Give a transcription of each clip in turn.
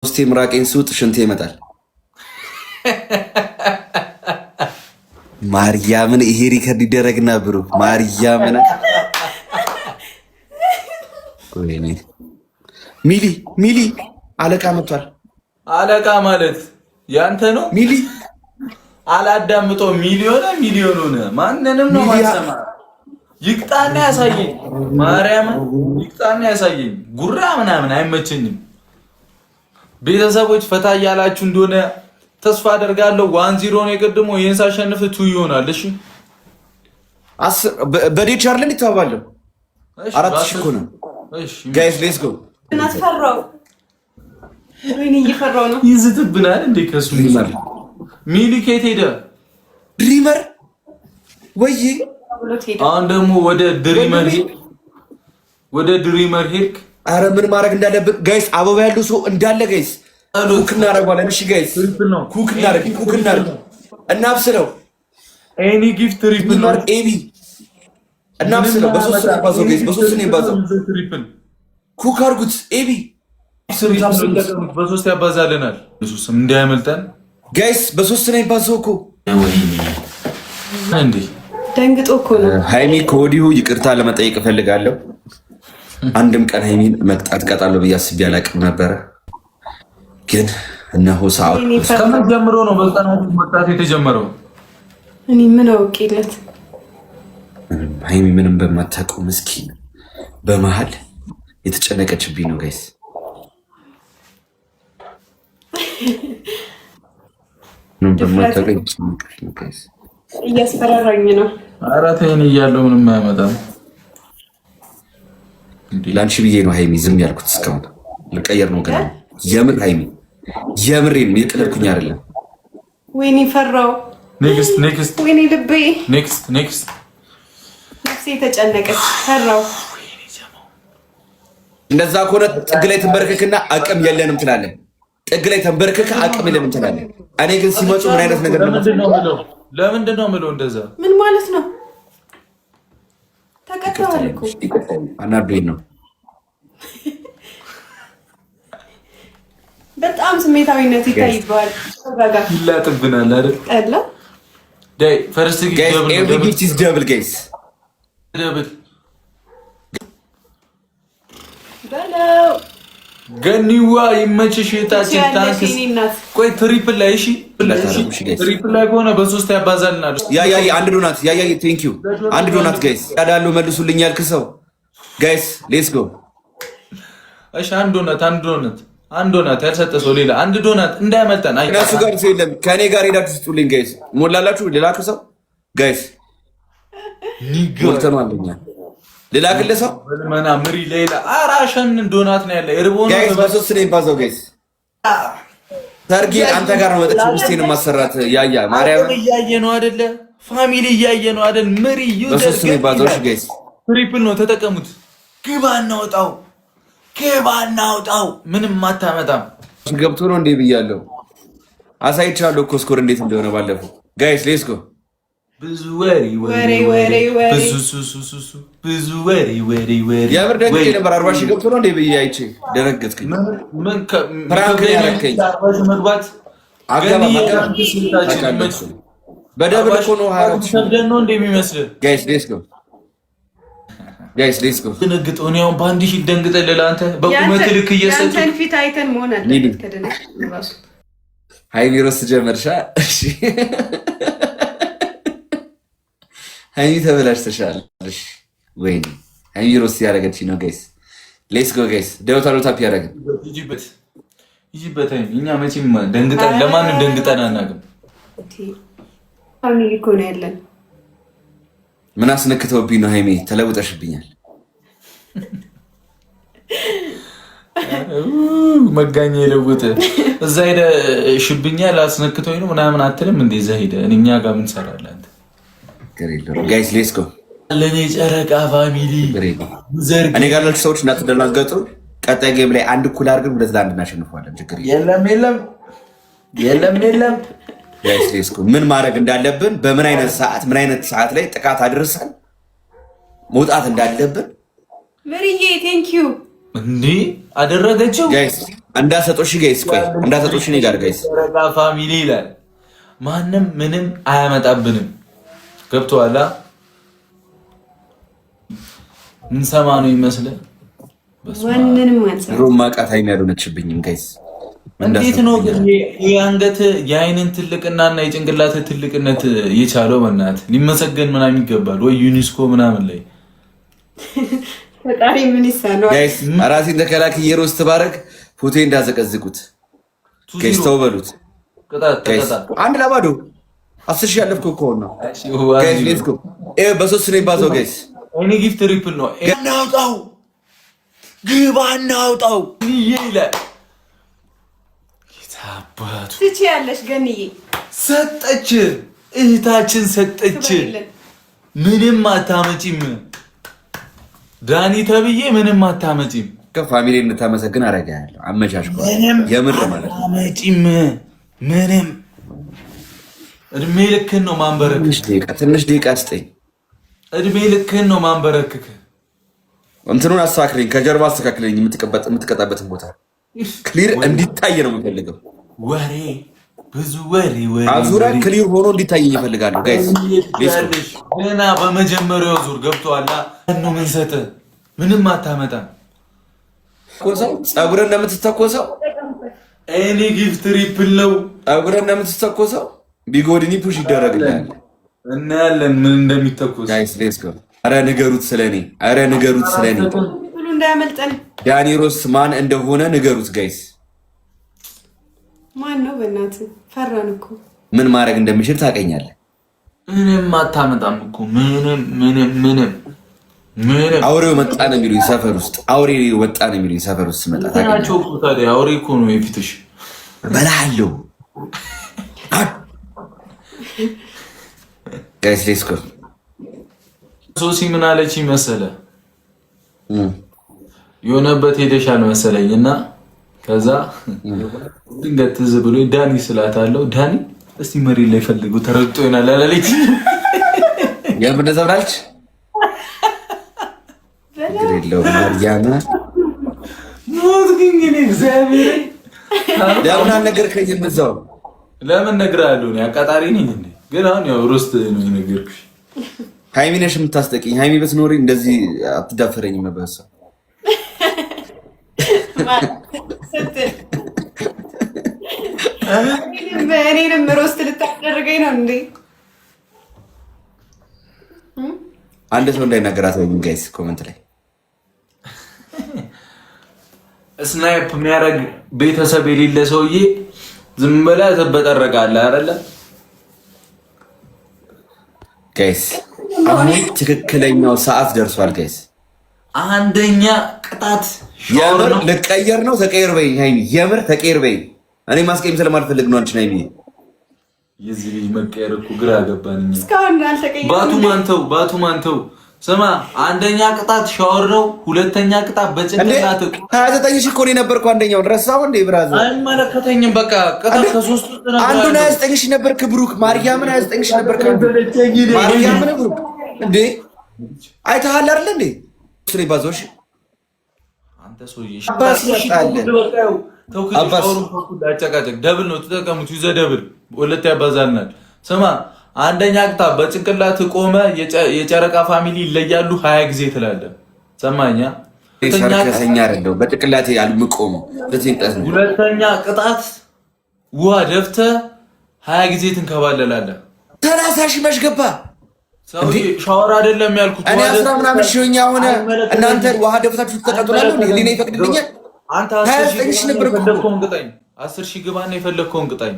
ሶስቴ ምራቄን ስውጥ ሽንቴ ይመጣል። ማርያምን ይሄ ሪከርድ ይደረግና ብሩክ ማርያምን ሚሊ አለቃ መጥቷል። አለቃ ማለት ያንተ ነው። ሚሊ አላዳምጦ ሚሊዮን ሆነ ማንንም ነው ማሰማ። ይቅጣና ያሳየኝ፣ ማርያምን ይቅጣና ያሳየኝ። ጉራ ምናምን አይመቸኝም። ቤተሰቦች ፈታ እያላችሁ እንደሆነ ተስፋ አደርጋለሁ። 1-0 ነው የቀድሞ። ይሄን ሳሸንፍ 2 ይሆናል። እሺ በዴት ቻርለን ይተባባለሁ። 4000 እኮ ነው ጋይስ። ሌትስ ጎ። እናስፈራው ወይኔ እየፈራው ነው። ይዝትብናል እንዴ ከሱ ሚሊ ከየት ሄደ? ድሪመር ወይ አሁን ደግሞ ወደ ድሪመር ሄድክ። አረ ምን ማድረግ እንዳለብን ጋይስ፣ አበባ ያለው ሰው እንዳለ ጋይስ ኩክ እናደርጋለን። እሺ ጋይስ ኩክ እናደርግ እናብስለው። ኤኒ ጊፍት ትሪፕል ነው። ኤቢ እናብስለው። በሶስት ነው ባዘው ጋይስ፣ በሶስት ነው ባዘው። ኩክ አድርጉት። ኤቢ በሶስት ያባዛልናል። ኢየሱስም እንዳያመልጠን ጋይስ፣ በሶስት ነው ባዘው እኮ እንዴ። ደንግጦ እኮ ነው። ሃይሚ ከወዲሁ ይቅርታ ለመጠየቅ እፈልጋለሁ። አንድም ቀን ሃይሚን መቅጣት ቀጣለሁ ብዬ አስቤ አላውቅም ነበረ፣ ግን እነሆ ሰዓቱ ከምን ጀምሮ ነው በቀናት መቅጣት የተጀመረው? እኔ ምን አውቄለት። ሃይሚ ምንም በማታውቀው ምስኪን በመሀል የተጨነቀችብኝ ነው ጋይስ። ምንም በማታውቀው የተጨነቀች ነው ጋይስ። እያስፈራራኝ ነው። ኧረ ተይኝ እያለሁ ምንም አያመጣም። ለአንቺ ብዬ ነው ሃይሚ ዝም ያልኩት እስካሁን። ልቀየር ነው ገና። የምር ሃይሚ የምሬን የቀለድኩኝ አይደለም። ወይኔ ፈራው። ኔክስት ወይኔ ልቤ ኔክስት ነፍሴ ተጨነቀች። ፈራው። እንደዛ ከሆነ ጥግ ላይ ተንበረከክና አቅም የለንም ትላለን። ጥግ ላይ ተንበረከክ አቅም የለንም ትላለን። እኔ ግን ሲመጡ ምን አይነት ነገር ነው? ለምንድን ነው የምለው እንደዛ? ምን ማለት ነው? ተቀጣዋል እኮ አናዶኝ ነው። በጣም ስሜታዊነት ይታይባል። ይላጥብናል አይደል? ቀላ ዳይ ፈርስት ጋይስ ኤቭሪ ጊፍት ኢዝ ደብል ጋይስ። ደብል በለው ገኒዋ ይመችሽ። ታችን ታንክስ። ቆይ ትሪፕል ላይ እሺ፣ ትሪፕል ላይ ከሆነ በሶስት ያባዛልናል። ያ አንድ ዶናት ያ ቴንክ ዩ አንድ ዶናት ጋይስ። ያዳሉ መልሱልኝ ያልክ ሰው ጋይስ ሌትስ ጎ። እሺ አንድ ዶናት ያልሰጠ ሰው ሌላ አንድ ዶናት እንዳያመልጠን። አይ እነሱ ጋር ሰው የለም። ከኔ ጋር ሄዳችሁ ስጡልኝ ጋይስ። ሞላላችሁ ሌላ ሰው ጋይስ ሞልተናልኛ ሌላ ግለሰብ በልመና ምሪ ሌላ አራሸን ዶናት ነው ያለ እርቦና ጋይስ በሶስት ነው ባዘው ጋይስ። ሰርጊ አንተ ጋር ነው መጥቼ ውስጤን ማሰራት ያያ ማርያም እያየ ነው አይደለ? ፋሚሊ እያየ ነው አይደል? ምሪ ዩዘር በሶስት ነው ባዘው ጋይስ። ትሪፕል ነው ተጠቀሙት። ግባ እናውጣው ምንም አታመጣም። ገብቶ ነው እንዴ ብያለሁ። አሳይቻለሁ እኮ ስኮር እንዴት እንደሆነ ባለፈው ጋይስ ሌትስ ጎ። ብዙ ወሬ የምር ደግጬ ነበር። 40 ሺህ ገብቶ ነው እንዴ ብዬ አይቼ ደነገጥኩኝ። ፕራንክ ያረከኝ መግባት በደብል እኮ ነው ሰብደን ነው እንደሚመስል ጋይስ ሌትስ ጎ ደንግጥ ነው ያው ባንዲ ሺህ ደንግጠህ ለአንተ በቁመት ልክ እየሰጡ ያንተን ፊት አይተን መሆን አለበት። ከደነቅ ራሱ ሃይሚ ሮስ ጀመርሻ። እሺ ሃይሚ ተበላሽተሻል። እሺ ወይኔ ሃይሚ ሮስ ያደረገችኝ ነው ጋይስ። ሌትስ ጎ ጋይስ። ደውታሎ ታፕ ያደረገ ይጂበት እኛ መቼም ደንግጠን ለማንም ደንግጠን አናውቅም። ፋሚሊ እኮ ነው ያለን። ምን አስነክተውብኝ ነው ሃይሚ? ተለውጠሽብኛል። መጋኛ የለውጥ እዛ ሄደ ሽብኛል አስነክተውኝ ነው ምናምን አትልም እንዴ? እዛ ሄደ እኛ ጋር ምን ሰራለህ አንተ? ጋይስ ሌትስ ጎ። ለኔ ጨረቃ ፋሚሊ እኔ ጋር ያላችሁ ሰዎች እንዳትደናገጡ። ቀጣይ ጌም ላይ አንድ እኩል አድርገን 2-1 እናሸንፈዋለን። ችግር የለም። ጋይስ ሌትስ ጎ። ምን ማድረግ እንዳለብን ምን አይነት ሰዓት ላይ ጥቃት አድርሰን መውጣት እንዳለብን ምርዬ ቴንክ ዩ እንዴ አደረገችው። ጋይስ እንዳሰጦሽ ጋይስ ቆይ እንዳሰጦሽ እኔ ጋር ጋይስ ጨረቃ ፋሚሊ ይላል። ማንም ምንም አያመጣብንም። ገብቶሃል? እንሰማ ነው ይመስላል። ማንንም አንሰማ። ሮማ ቃታ የሚያዶነችብኝም ጋይስ እንዴት ነው ግን የአንገት የአይንን ትልቅናና የጭንቅላት ትልቅነት የቻለው? በእናትህ ሊመሰገን ምናምን ይገባል ወይ ዩኒስኮ ምናምን ላይ ፈጣሪ ምን ይሳነው ጋይስ። ራሴን ተከላክዬ ሮስት ባረግ ፎቶ እንዳዘቀዝቁት ጋይስ ተው በሉት። አንድ ለባዶ 10,000 ያለፍኩ እኮ ነው ጋይስ። ሌትስ ጎ በሶስት ነው ባዘው ጋይስ። እኔ ጊፍት ትሪፕል ነው እናውጣው፣ ግባ እናውጣው ይላል። ታባቱ ትችያለሽ ገንዬ። ሰጠች እህታችን ሰጠች። ምንም አታመጪም ዳኒ ተብዬ ምንም አታመጪም። ከፋሚሊ እንድታመሰግን አረጋለሁ። አመቻችኩ የምር ማለት ነው። አታመጪም ምንም። እድሜ ልክህን ነው ማንበረክክ። ትንሽ ደቂቃ ስጠኝ። እድሜ ልክህን ነው ማንበረክክ። እንትኑን አስተካክለኝ፣ ከጀርባ አስተካክለኝ። የምትቀጣበትን ቦታ ክሊር እንዲታይ ነው የምፈልገው። ወሬ ብዙ ወሬ አዙራ ክሊር ሆኖ እንዲታይ ይፈልጋሉ ጋይስ። ገና በመጀመሪያው ዙር ገብቶሃል ነው ምን ሰጠህ? ምንም አታመጣም። ፀጉርን እንደምትተኮሰው እኔ ጊፍት ትሪፕል ነው። ፀጉርን እንደምትተኮሰው ቢጎድኒ ፑሽ ይደረግልሃል። እናያለን ምን እንደሚተኮስ ጋይስ። ሌትስ ጎ። አረ ንገሩት ስለኔ፣ አረ ንገሩት ስለኔ። ሁሉ እንዳያመልጠን። ዳኒ ሮስ ማን እንደሆነ ንገሩት ጋይስ። ማን ነው በእናትህ? ፈራን እኮ። ምን ማድረግ እንደሚችል ታውቀኛለህ። ምንም አታመጣም እኮ ምንም ምንም ምንም ምንም። አውሬው መጣ ነው የሚሉኝ ሰፈር ውስጥ፣ አውሬው ወጣ ነው የሚሉኝ ሰፈር ውስጥ ስመጣ ታውቃቸው እኮ። ታዲያ አውሬ እኮ ነው የፊትሽ። በላለው ጋይስ ሌትስ ጎ። ሶሲ ምን አለች መሰለህ? የሆነበት ሄደሻል መሰለኝ እና ከዛ ድንገት ትዝ ብሎ ዳኒ ስላታለው ዳኒ እስቲ መሬት ላይ ፈልገው ተረግጦ ይሆናል አላለች። የምን ዘብራልች ግሬለው ማርያና ሞት ግን እግዚአብሔር ለምን አልነገርከኝም? እዛው ለምን ነግሬሃለሁ? እኔ አቃጣሪ ነኝ እንዴ? ግን አሁን ያው ሮስት ነው የነገርኩሽ። ሃይሚ ነሽ የምታስጠቂኝ። ሃይሚ ብትኖሪ እንደዚህ አትዳፈረኝም ነበር። እሷ እኔንም ሮስት ልታደርገኝ ነው እንዴ? አንድ ሰው እንዳይናገራት ወይም ጋይስ ኮመንት ላይ ስናይፕ የሚያደርግ ቤተሰብ የሌለ ሰውዬ ዝም ብለህ ትበጠረቃለህ አይደለ? ጋይስ አሁን ትክክለኛው ሰዓት ደርሷል ጋይስ። አንደኛ ቅጣት የምር ልቀየር ነው። ተቀየር በይ ሃይሚ፣ የምር ተቀየር በይ። እኔ ማስቀየም ስለማልፈልግ ነው። አንቺ ሃይሚ የዚህ ልጅ መቀየር እኮ ግራ ገባኝ። እስካሁን አልተቀየረም። ባቱ ማንተው ስማ፣ አንደኛ ቅጣት ሻወር ነው። ሁለተኛ ቅጣት በጭንቅላት 29 ሺህ እኮ ነው የነበርኩ። አንደኛውን ረሳው እንዴ ብራዘር? አይመለከተኝም። በቃ ቅጣት ከሶስቱ አንዱን 29 ሺህ ነበር። ክብሩክ ማርያምን 29 ሺህ ነበር። ማርያምን ብሩክ እንዴ አይተሃል አይደል እንዴ? ስለ ባዞሽ አንተ ሰውዬ አባስ ይጣለ አባስ አጨቃጨቅ ደብል ነው ተጠቀሙት። ይዘ ደብል ሁለት ያባዛልናል። ስማ አንደኛ ቅጣት በጭንቅላት ቆመ። የጨረቃ ፋሚሊ ይለያሉ 20 ጊዜ ትላለህ። ሰማኛ ሰርከሰኛ አይደለም በጭንቅላቴ አልምቆም ለትንቀስ ነው። ሁለተኛ ቅጣት ውሃ ደፍተህ 20 ጊዜ ትንከባለላለህ። 30 ሺህ መች ገባ? ሻወር አይደለም ያልኩት። እኔ 10 ምናምን ሺህ ሆነ። እናንተ ውሃ ደፍታችሁ ተቀጥላችሁ እንዴ? ሊኔ ይፈቅድልኛል። አንተ 10 ሺህ ነበር የፈለግከውን ቅጣኝ። 10 ሺህ ግባና የፈለግከውን ቅጣኝ።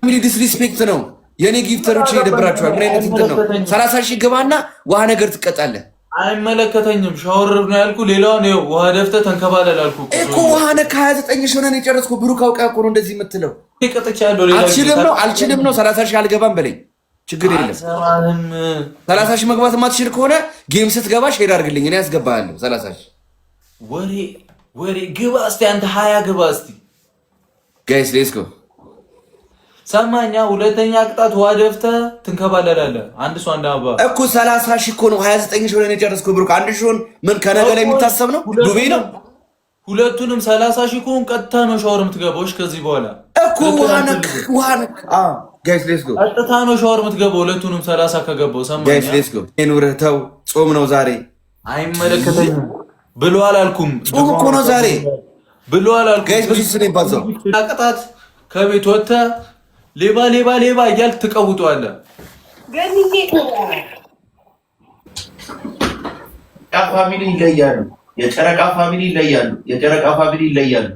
ፋሚሊ ዲስሪስፔክት ነው። የኔ ጊፍተሮች ይደብራቸዋል። ምን አይነት እንትን ነው? 30 ሺህ ግባና ውሃ ነገር ትቀጣለህ። አይመለከተኝም። ሻወር ነው ያልኩ። ሌላውን ይኸው ውሃ ደፍተህ ተንከባለል አልኩ እኮ። ውሃ ነካ 29 ሺህ ሆነን የጨረስኩ። ብሩክ አውቃ እኮ ነው እንደዚህ የምትለው። ይቀጥቻለሁ። አልችልም ነው 30 ሺህ አልገባም በለኝ። ችግር የለም። 30 ሺህ መግባት የማትችል ከሆነ ጌም ስትገባ ሼር አድርግልኝ፣ እኔ ያስገባሃለሁ። 30 ሺህ ወሬ ግባ እስቲ አንተ 20 ግባ እስቲ ጋይስ ሌትስ ጎ። ሰማኛ ሁለተኛ ቅጣት ውሃ ደፍተህ ትንከባለላለህ። አንድ ሰው አንድ አባ እኮ 30 ሺህ እኮ ነው 29 ሺህ ሆነን የጨረስኩ። ብሩክ አንድ ሺህ ምን ከነገ ላይ የሚታሰብ ነው? ዱቤ ነው ሁለቱንም 30 ሺህ ከሆን ቀጥታ ነው ሻወር የምትገባው። ከዚህ በኋላ እኮ ዋነክ ጋይስ ሌትስ ጎ ቀጥታ ነው ሻወር የምትገባው። ሁለቱንም 30 ከገባው ሰማኛ ጋይስ ሌትስ ጎ የኑረህ ተው። ጾም ነው ዛሬ። አይመለከተኝም ብሎ አላልኩም። ጾም እኮ ነው ዛሬ ብሎ አላልኩም። ጋይስ በዚህ ነው ይባዛው። ቅጣት ከቤት ወጥተህ ሌባ ሌባ ሌባ እያልክ ትቀውጠዋለህ። ገንዬ ፋሚሊ ይለያሉ። የጨረቃ ፋሚሊ ይለያሉ። የጨረቃ ፋሚሊ ይለያሉ።